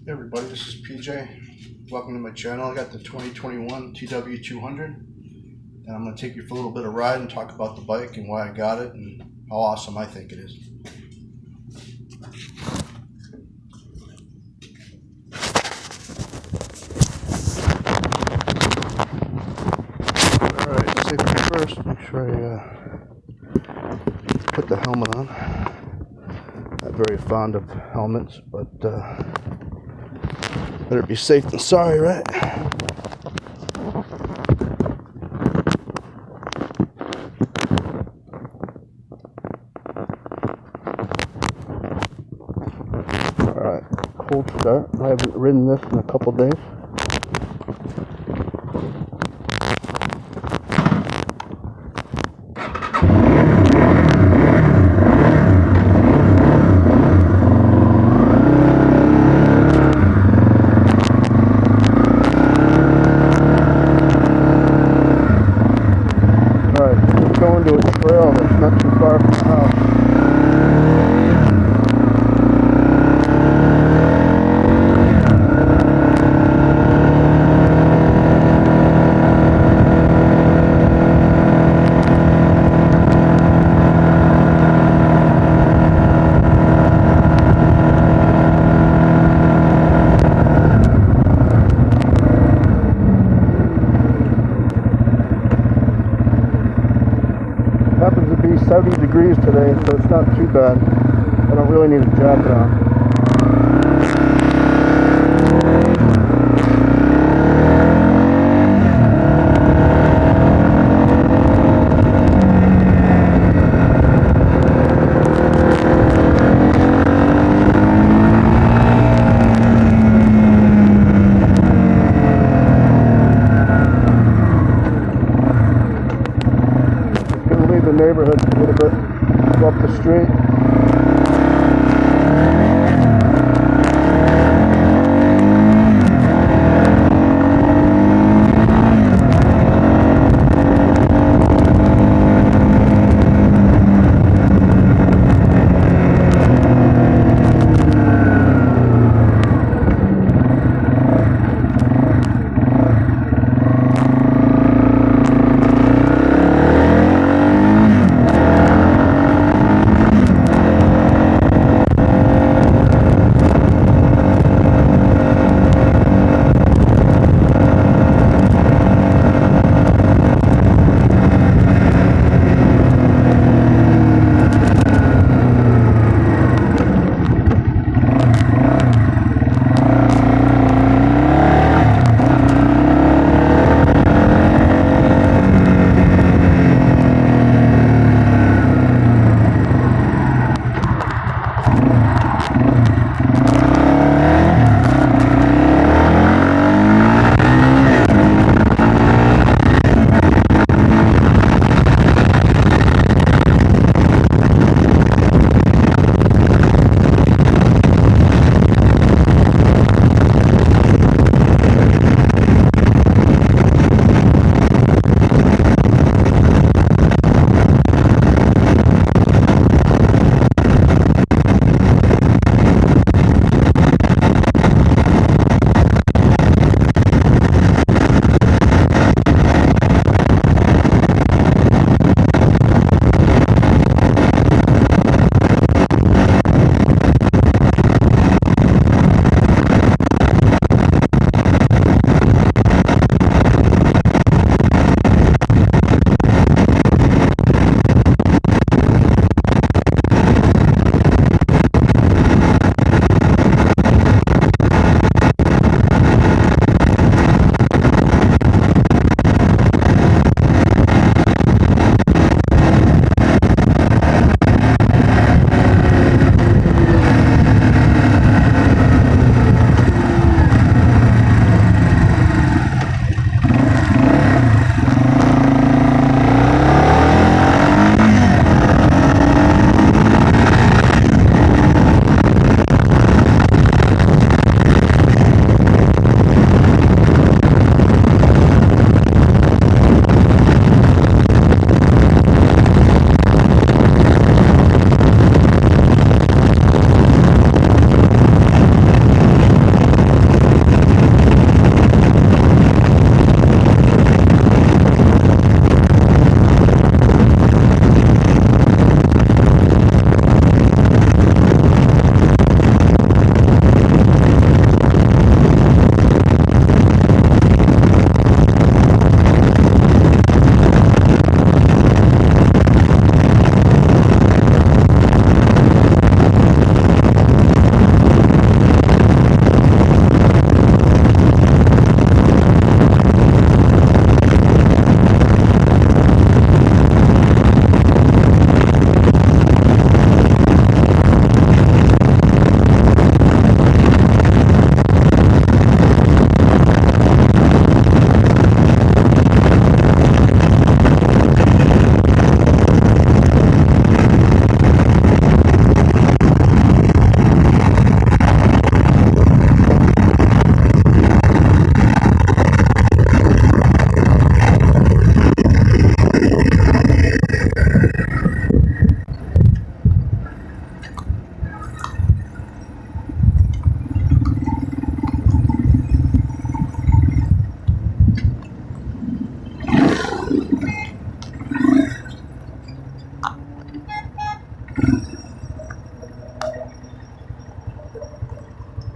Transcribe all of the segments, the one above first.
Hey everybody, this is PJ. Welcome to my channel. I got the 2021 TW200 and I'm going to take you for a little bit of ride and talk about the bike and why I got it and how awesome I think it is. Alright, safety first. Make sure I put the helmet on. Not very fond of helmets, but better be safe than sorry, right? Alright, cold start. I haven't ridden this in a couple days. Going to a trail that's not too far from the house. Happens to be 70 degrees today, so it's not too bad. I don't really need a jacket on. The neighborhood a little bit, go up the street.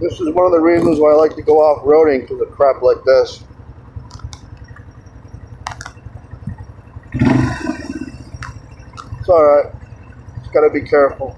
This is one of the reasons why I like to go off-roading, because of crap like this. It's alright. Just gotta be careful.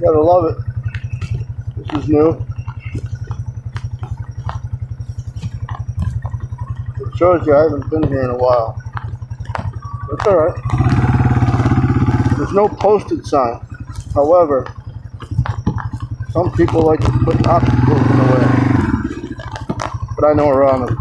Gotta love it. This is new. It shows you I haven't been here in a while. That's alright. There's no posted sign. However, some people like to put obstacles in the way. But I know around them.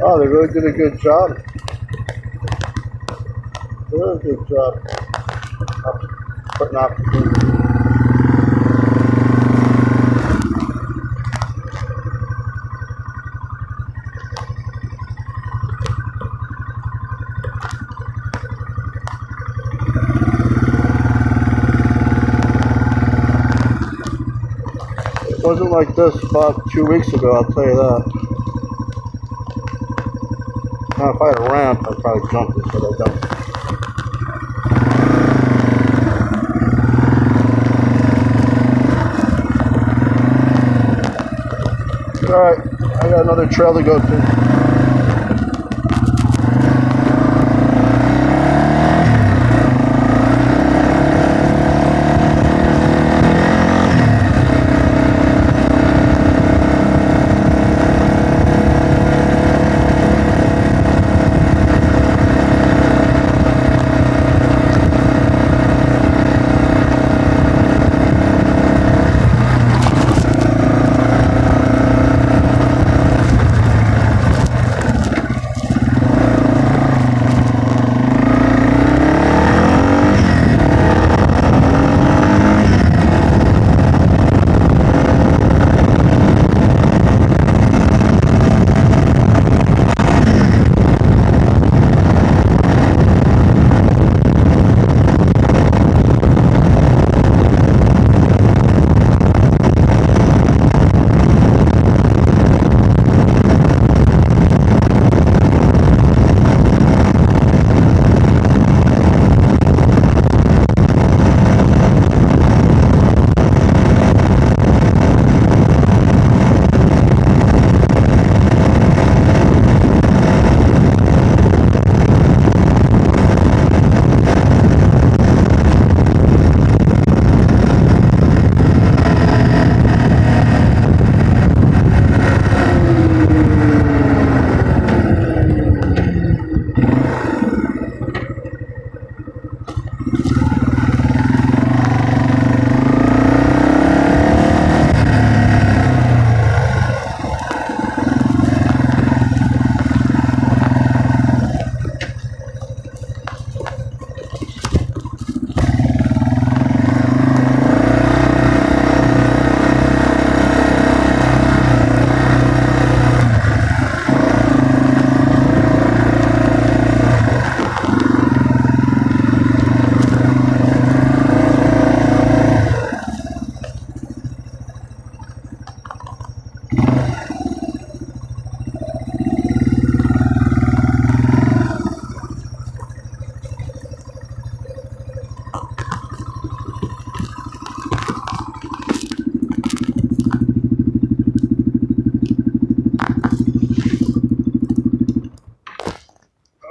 Wow, they really did a good job. Really good job of putting off the food. It wasn't like this about 2 weeks ago, I'll tell you that. Now, if I had a ramp, I'd probably jump it, but I don't. Alright, I got another trail to go to.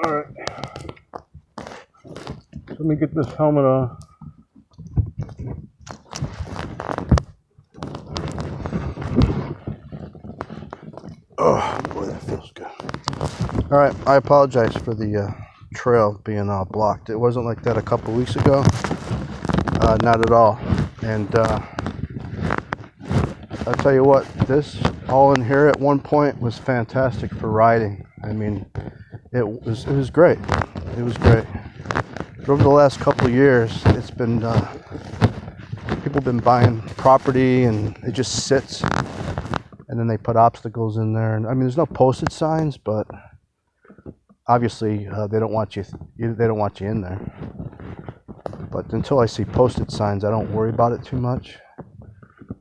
Alright. Let me get this helmet on. Oh boy, that feels good. Alright, I apologize for the trail being all blocked. It wasn't like that a couple weeks ago. Not at all. And I'll tell you what, this all in here at one point was fantastic for riding. I mean, it was great. It was great. But over the last couple of years, it's been people have been buying property and it just sits, and then they put obstacles in there. And I mean, there's no posted signs, but obviously they don't want you in there. But until I see posted signs, I don't worry about it too much.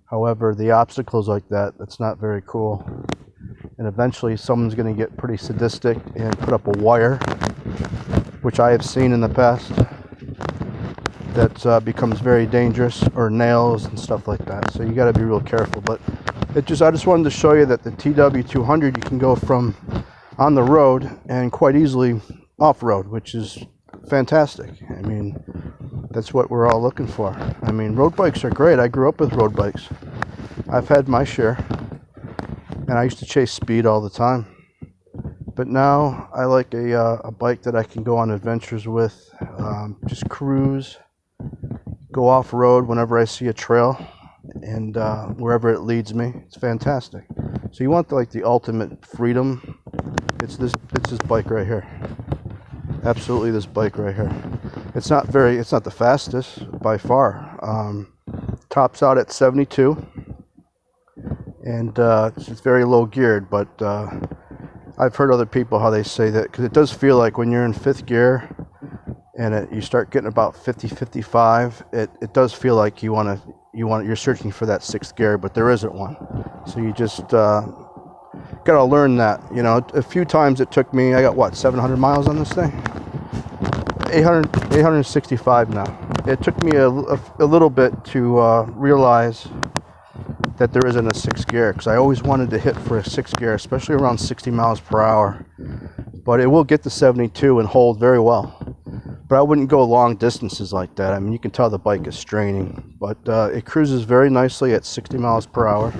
However, the obstacles like that, that's not very cool. And eventually someone's going to get pretty sadistic and put up a wire, which I have seen in the past, that becomes very dangerous, or nails and stuff like that. So you got to be real careful. But I just wanted to show you that the TW200, you can go from on the road and quite easily off-road, which is fantastic. I mean, that's what we're all looking for. I mean, road bikes are great. I grew up with road bikes. I've had my share, and I used to chase speed all the time. But now I like a bike that I can go on adventures with, just cruise, go off-road whenever I see a trail, and wherever it leads me. It's fantastic. So you want like the ultimate freedom. It's this bike right here. Absolutely this bike right here. It's not the fastest by far. Tops out at 72, and it's very low geared, but I've heard other people how they say that, because it does feel like when you're in 5th gear and you start getting about 50, 55, it does feel like you're searching for that 6th gear, but there isn't one. So you just gotta learn that. You know, a few times it took me, I got what, 700 miles on this thing? 865 now. It took me a little bit to realize that there isn't a 6th gear, because I always wanted to hit for a 6th gear, especially around 60 miles per hour. But it will get to 72 and hold very well. But I wouldn't go long distances like that. I mean, you can tell the bike is straining, but it cruises very nicely at 60 miles per hour.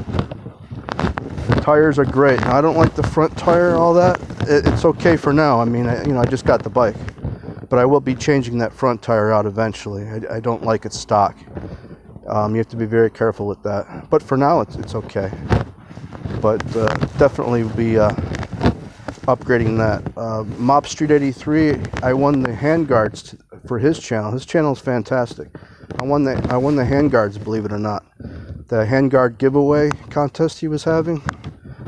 The tires are great. Now, I don't like the front tire, all that. It's okay for now. I mean, I just got the bike, but I will be changing that front tire out eventually. I don't like it stock. You have to be very careful with that. But for now, it's okay. But definitely be upgrading that. Mop Street 83, I won the handguards for his channel. His channel is fantastic. I won the handguards, believe it or not. The handguard giveaway contest he was having.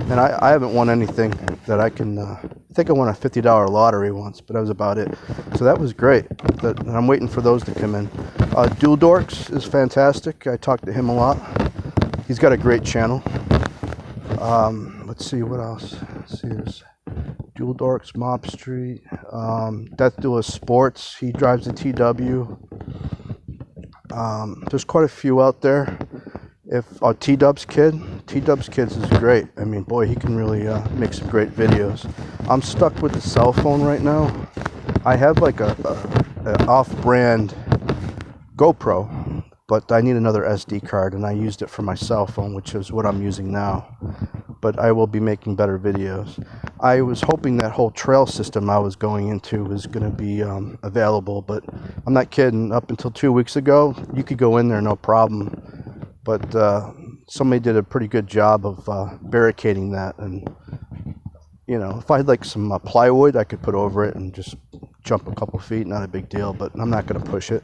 And I haven't won anything that I can... I think I won a $50 lottery once, but that was about it. So that was great. And I'm waiting for those to come in. Dual Dorks is fantastic. I talked to him a lot. He's got a great channel. Let's see, what else? Let's see, there's Dual Dorks, Mop Street, Death Duelist Sports. He drives the TW. There's quite a few out there. T-Dubs Kids is great. I mean, boy, he can really make some great videos. I'm stuck with the cell phone right now. I have like a off-brand GoPro, but I need another SD card, and I used it for my cell phone, which is what I'm using now. But I will be making better videos. I was hoping that whole trail system I was going into was going to be available, but I'm not kidding. Up until 2 weeks ago, you could go in there no problem. But somebody did a pretty good job of barricading that. And, you know, if I had like some plywood, I could put over it and just jump a couple feet, not a big deal, but I'm not going to push it.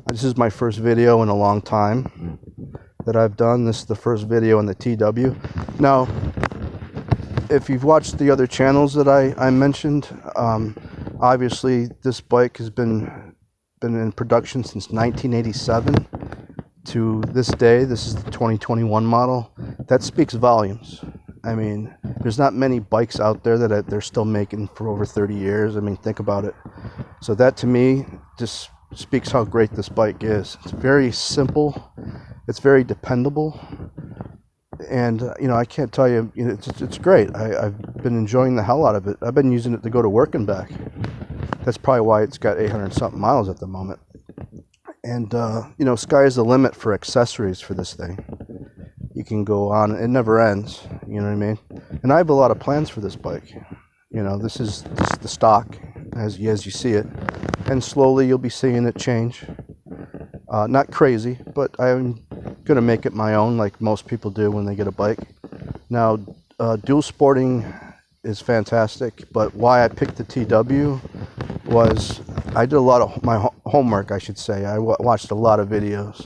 This is my first video in a long time that I've done. This is the first video in the TW. Now, if you've watched the other channels that I mentioned, obviously this bike has been in production since 1987 to this day. This is the 2021 model. That speaks volumes. I mean, there's not many bikes out there that they're still making for over 30 years. I mean, think about it. So that to me just speaks how great this bike is. It's very simple. It's very dependable. And, you know, I can't tell you, it's great. I've been enjoying the hell out of it. I've been using it to go to work and back. That's probably why it's got 800-something miles at the moment. And, you know, sky is the limit for accessories for this thing. You can go on. It never ends. You know what I mean? And I have a lot of plans for this bike. You know, this is the stock as you see it. And slowly you'll be seeing it change. Not crazy, but I'm going to make it my own like most people do when they get a bike. Now, dual sporting is fantastic, but why I picked the TW was I did a lot of my homework, I should say. I watched a lot of videos,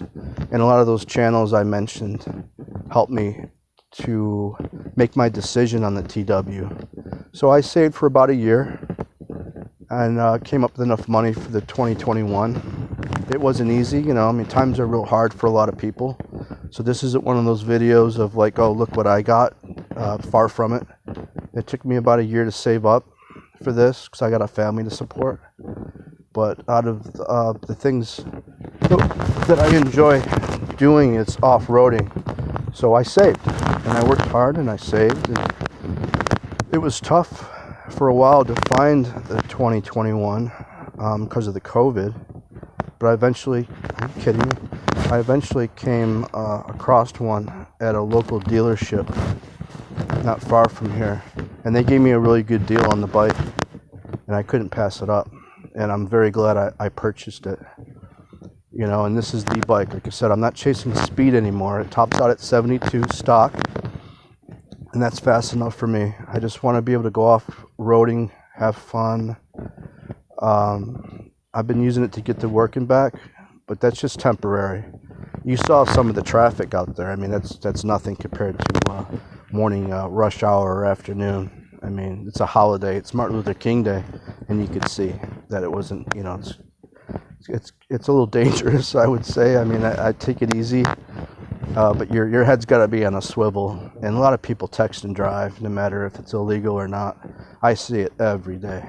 and a lot of those channels I mentioned helped me to make my decision on the TW. So I saved for about a year and came up with enough money for the 2021. It wasn't easy, you know. I mean, times are real hard for a lot of people. So this isn't one of those videos of like, oh, look what I got. Far from it. It took me about a year to save up for this because I got a family to support. But out of the things that I enjoy doing, it's off-roading. So I saved, and I worked hard, and I saved. And it was tough for a while to find the 2021 because of the COVID. But I eventually, are you kidding me? I eventually came across one at a local dealership not far from here. And they gave me a really good deal on the bike, and I couldn't pass it up. And I'm very glad I purchased it. You know, and this is the bike. Like I said, I'm not chasing speed anymore. It tops out at 72 stock. and that's fast enough for me. I just want to be able to go off roading, have fun. I've been using it to get to work and back, but that's just temporary. You saw some of the traffic out there. I mean, that's nothing compared to morning rush hour or afternoon. I mean, it's a holiday. It's Martin Luther King Day, and you could see that it wasn't. You know, it's a little dangerous, I would say. I mean, I take it easy, but your head's got to be on a swivel. And a lot of people text and drive, no matter if it's illegal or not. I see it every day,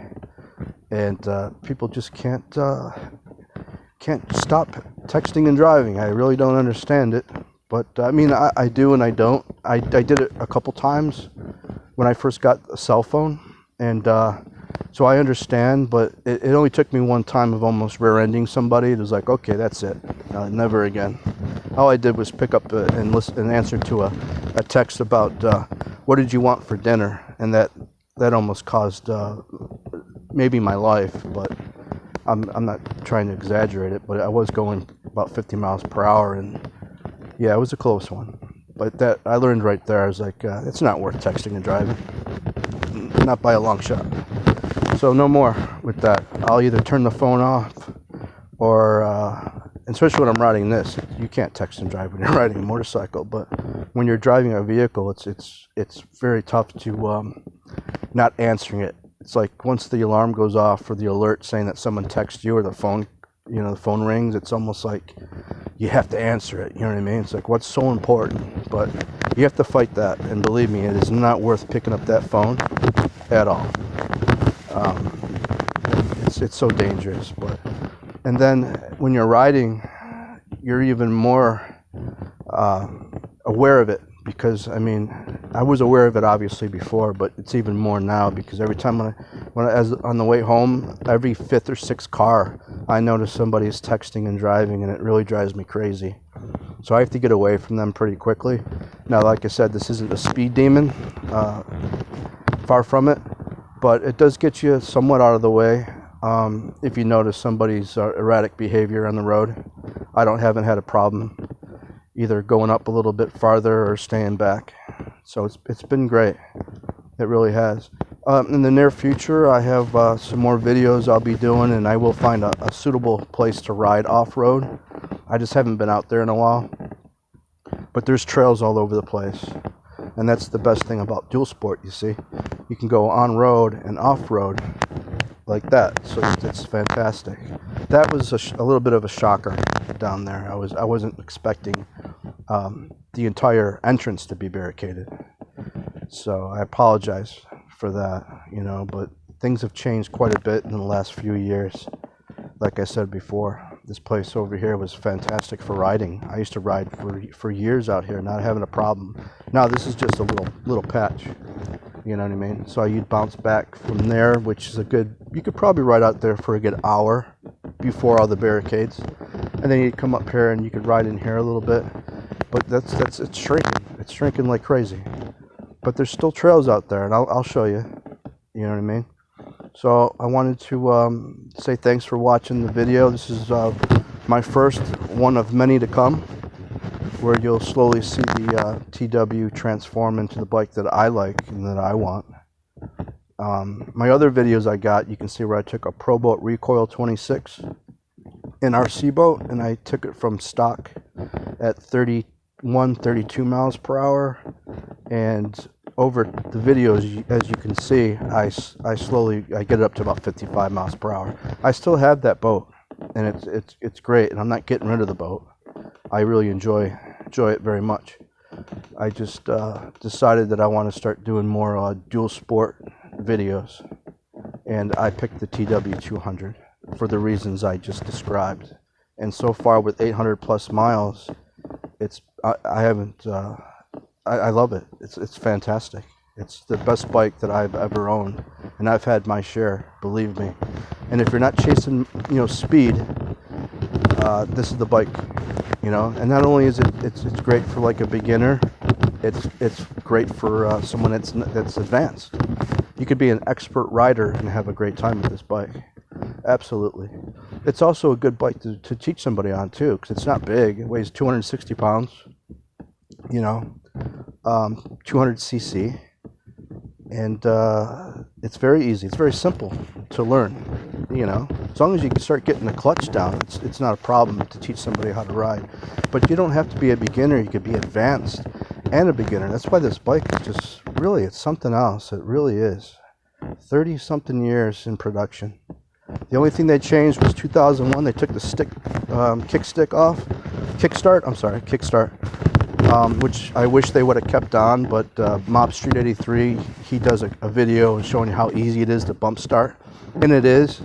and people just can't stop texting and driving. I really don't understand it, but I mean, I do and I don't. I did it a couple times when I first got a cell phone, and so I understand, but it only took me one time of almost rear-ending somebody. It was like, okay, that's it, never again. All I did was pick up and listen and answer to a text about what did you want for dinner, and that almost caused maybe my life, but I'm not trying to exaggerate it, but I was going about 50 miles per hour, and yeah, it was a close one. But that I learned right there, I was like, it's not worth texting and driving, not by a long shot. So no more with that. I'll either turn the phone off, or especially when I'm riding this, you can't text and drive when you're riding a motorcycle. But when you're driving a vehicle, it's very tough to not answering it. It's like once the alarm goes off or the alert saying that someone texts you, or the phone rings, it's almost like you have to answer it. You know what I mean? It's like, what's so important? But you have to fight that, and believe me, it is not worth picking up that phone at all. It's so dangerous. And then when you're riding, you're even more aware of it, because I mean, I was aware of it obviously before, but it's even more now, because every time as on the way home, every fifth or sixth car, I notice somebody is texting and driving, and it really drives me crazy. So I have to get away from them pretty quickly. Now, like I said, this isn't a speed demon, far from it, but it does get you somewhat out of the way. If you notice somebody's erratic behavior on the road, I haven't had a problem either going up a little bit farther or staying back. So it's been great. It really has. In the near future, I have some more videos I'll be doing, and I will find a suitable place to ride off-road. I just haven't been out there in a while. But there's trails all over the place. And that's the best thing about dual sport, you see. You can go on-road and off-road like that. So it's fantastic. That was a little bit of a shocker down there. I wasn't expecting the entire entrance to be barricaded. So I apologize for that, but things have changed quite a bit in the last few years. Like I said before, this place over here was fantastic for riding. I used to ride for years out here, not having a problem. Now this is just a little patch, you know what I mean? So you'd bounce back from there, which is you could probably ride out there for a good hour before all the barricades. And then you'd come up here and you could ride in here a little bit. But it's shrinking. It's shrinking like crazy. But there's still trails out there, and I'll show you. You know what I mean? So I wanted to say thanks for watching the video. This is my first one of many to come, where you'll slowly see the TW transform into the bike that I like and that I want. My other videos I got, you can see where I took a Pro Boat Recoil 26, an RC boat, and I took it from stock at 32 miles per hour, and over the videos, as you can see, I get it up to about 55 miles per hour. I still have that boat, and it's great, and I'm not getting rid of the boat. I really enjoy it very much. I just decided that I want to start doing more dual sport videos, and I picked the TW200 for the reasons I just described. And so far, with 800 plus miles, I love it. It's fantastic. It's the best bike that I've ever owned, and I've had my share, believe me. And if you're not chasing, speed, this is the bike, And not only is it's great for like a beginner, it's great for someone that's advanced. You could be an expert rider and have a great time with this bike. Absolutely. It's also a good bike to teach somebody on too, because it's not big. It weighs 260 pounds. 200cc, and it's very easy. It's very simple to learn. You know, as long as you can start getting the clutch down, it's not a problem to teach somebody how to ride. But you don't have to be a beginner. You could be advanced and a beginner. That's why this bike is just really, it's something else. It really is. 30 something years in production. The only thing they changed was 2001. They took the kickstart, which I wish they would have kept on, but Mob Street 83, he does a video showing you how easy it is to bump start, and it is.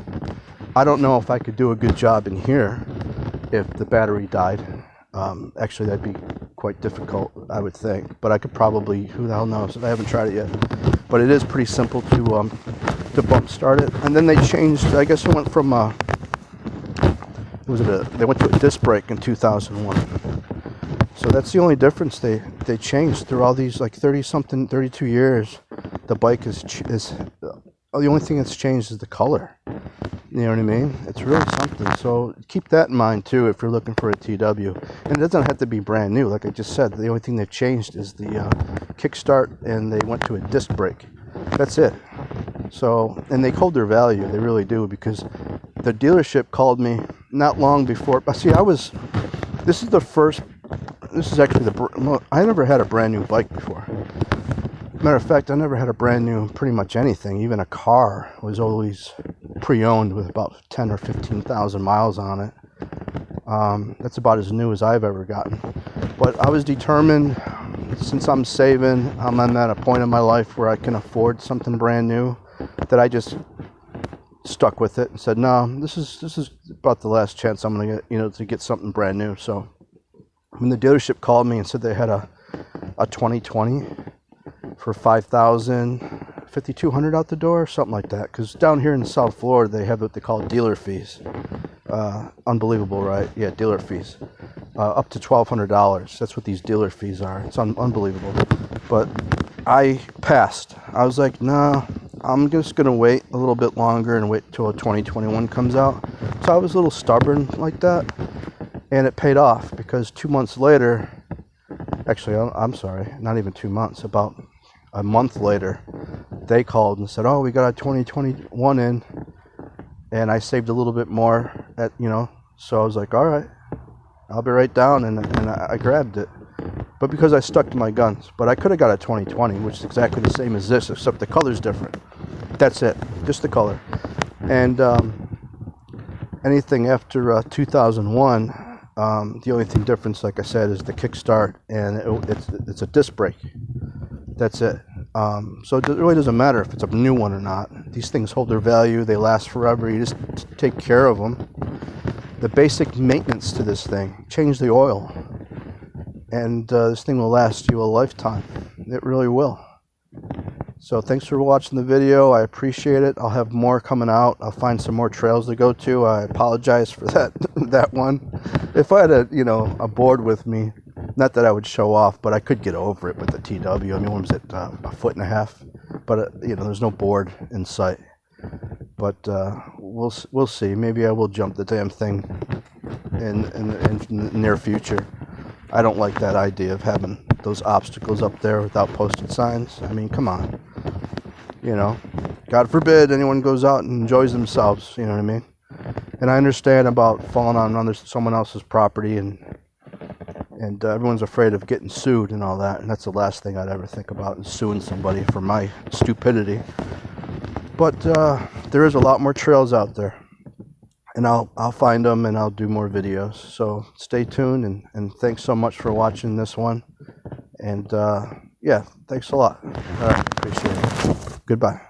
I don't know if I could do a good job in here if the battery died. Actually, that'd be quite difficult, I would think, but I could probably, who the hell knows, I haven't tried it yet. But it is pretty simple to bump start it. And then they changed, I guess it went from they went to a disc brake in 2001. So that's the only difference they changed through all these like 32 years. The bike is the only thing that's changed is the color. You know what I mean? It's really something. So keep that in mind too if you're looking for a TW. And it doesn't have to be brand new. Like I just said, the only thing they've changed is the kickstart, and they went to a disc brake. That's it. So, and they hold their value. They really do, because the dealership called me not long before. See, this is actually I never had a brand new bike before. Matter of fact, I never had a brand new pretty much anything. Even a car was always pre-owned with about 10 or 15,000 miles on it. That's about as new as I've ever gotten. But I was determined, since I'm saving, I'm at a point in my life where I can afford something brand new, that I just stuck with it and said, no, this is about the last chance I'm gonna get, to get something brand new. So when the dealership called me and said they had a 2020 for $5,000, $5,200 out the door, something like that. Because down here in South Florida, they have what they call dealer fees. Unbelievable, right? Yeah, dealer fees. Up to $1,200. That's what these dealer fees are. It's unbelievable. But I passed. I was like, nah, I'm just going to wait a little bit longer and wait till 2021 comes out. So I was a little stubborn like that. And it paid off, because 2 months later, actually, I'm sorry, not even 2 months, about a month later, they called and said, oh, we got a 2021 in, and I saved a little bit more so I was like, all right, I'll be right down, and I grabbed it. But because I stuck to my guns. But I could have got a 2020, which is exactly the same as this, except the color's different. That's it, just the color. And anything after 2001, the only thing difference, like I said, is the kickstart, and it's a disc brake. That's it. So it really doesn't matter if it's a new one or not. These things hold their value. They last forever. You just take care of them. The basic maintenance to this thing, change the oil, and this thing will last you a lifetime. It really will. So thanks for watching the video. I appreciate it. I'll have more coming out. I'll find some more trails to go to. I apologize for that one. If I had a board with me, not that I would show off, but I could get over it with the TW. I mean, what was it, a 1.5 feet? But there's no board in sight. But we'll see. Maybe I will jump the damn thing in the near future. I don't like that idea of having those obstacles up there without posted signs. I mean, come on. God forbid anyone goes out and enjoys themselves, you know what I mean? And I understand about falling on someone else's property, and everyone's afraid of getting sued and all that, and that's the last thing I'd ever think about, is suing somebody for my stupidity. But there is a lot more trails out there, and I'll find them, and I'll do more videos. So stay tuned, and thanks so much for watching this one. And yeah, thanks a lot. All right, appreciate it. Goodbye.